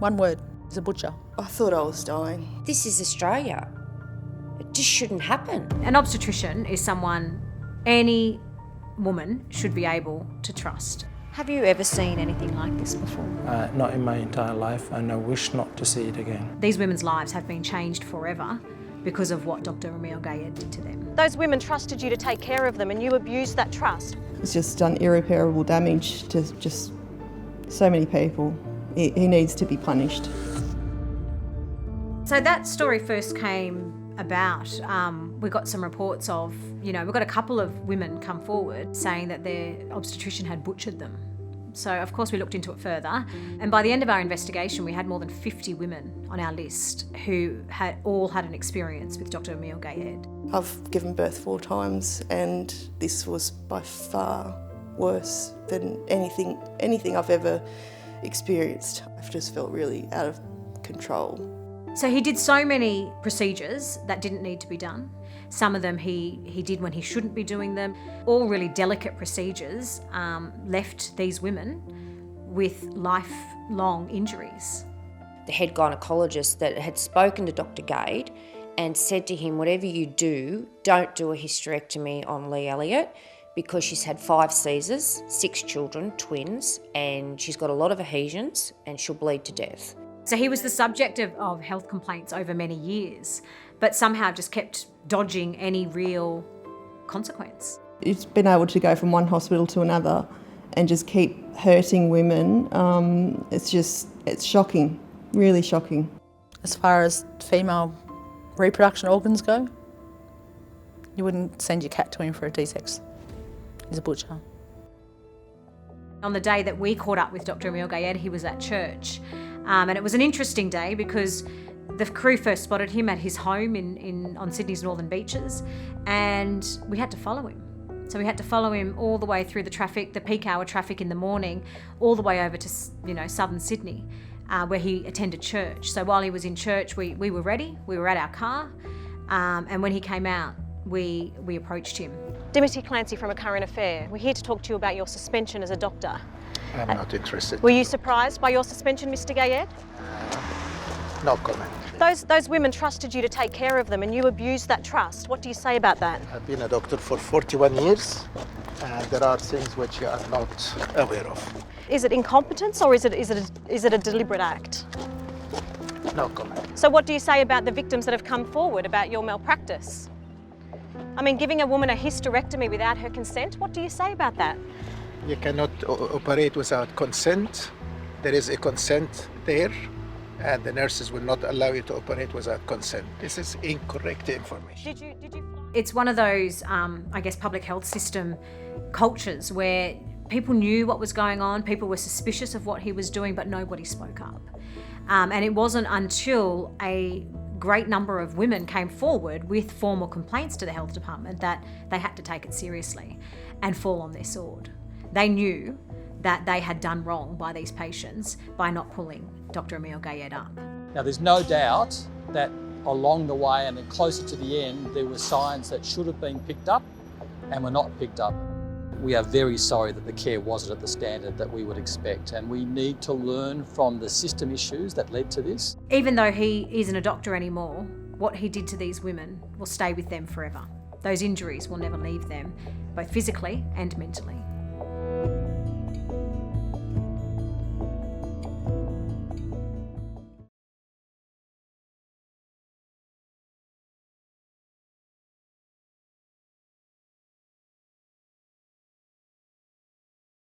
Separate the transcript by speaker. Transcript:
Speaker 1: One word, he's a butcher.
Speaker 2: I thought I was dying.
Speaker 3: This is Australia. It just shouldn't happen.
Speaker 4: An obstetrician is someone any woman should be able to trust.
Speaker 5: Have you ever seen anything like this before?
Speaker 6: Not in my entire life, and I wish not to see it again.
Speaker 4: These women's lives have been changed forever because of what Dr. Emile Gayed did to them.
Speaker 7: Those women trusted you to take care of them and you abused that trust.
Speaker 2: It's just done irreparable damage to just so many people. He needs to be punished.
Speaker 4: So that story first came about, we got some reports of, we got a couple of women come forward saying that their obstetrician had butchered them. So of course we looked into it further, and by the end of our investigation we had more than 50 women on our list who had all had an experience with Dr. Emile Gayed.
Speaker 2: I've given birth 4 times and this was by far worse than anything I've ever experienced. I've just felt really out of control.
Speaker 4: So he did so many procedures that didn't need to be done. Some of them he did when he shouldn't be doing them. All really delicate procedures left these women with lifelong injuries.
Speaker 3: The head gynaecologist that had spoken to Dr. Gayed and said to him, whatever you do, don't do a hysterectomy on Lee Elliott because she's had 5 Caesars, 6 children, twins, and she's got a lot of adhesions and she'll bleed to death.
Speaker 4: So he was the subject of health complaints over many years, but somehow just kept dodging any real consequence.
Speaker 2: It's been able to go from one hospital to another and just keep hurting women. It's shocking, really shocking.
Speaker 1: As far as female reproduction organs go, you wouldn't send your cat to him for a D-sex. He's a butcher.
Speaker 4: On the day that we caught up with Dr. Emile Gayed, he was at church. And it was an interesting day because the crew first spotted him at his home on Sydney's northern beaches, and we had to follow him. So we had to follow him all the way through the traffic, the peak hour traffic in the morning, all the way over to southern Sydney, where he attended church. So while he was in church, we were ready, we were at our car, and when he came out, we approached him.
Speaker 7: Dimity Clancey from A Current Affair. We're here to talk to you about your suspension as a doctor.
Speaker 8: I'm not interested.
Speaker 7: Were you surprised by your suspension, Mr. Gayed?
Speaker 8: No comment.
Speaker 7: Those women trusted you to take care of them and you abused that trust. What do you say about that?
Speaker 8: I've been a doctor for 41 years and there are things which you are not aware of.
Speaker 7: Is it incompetence or is it a deliberate act?
Speaker 8: No comment.
Speaker 7: So what do you say about the victims that have come forward about your malpractice? I mean, giving a woman a hysterectomy without her consent, what do you say about that?
Speaker 8: You cannot operate without consent. There is a consent there, and the nurses will not allow you to operate without consent. This is incorrect information.
Speaker 7: Did you?
Speaker 4: It's one of those, public health system cultures where people knew what was going on, people were suspicious of what he was doing, but nobody spoke up. And it wasn't until a great number of women came forward with formal complaints to the health department that they had to take it seriously and fall on their sword. They knew that they had done wrong by these patients by not pulling Dr. Emile Gayed up.
Speaker 9: Now there's no doubt that along the way and then closer to the end there were signs that should have been picked up and were not picked up. We are very sorry that the care wasn't at the standard that we would expect, and we need to learn from the system issues that led to this.
Speaker 4: Even though he isn't a doctor anymore, what he did to these women will stay with them forever. Those injuries will never leave them, both physically and mentally.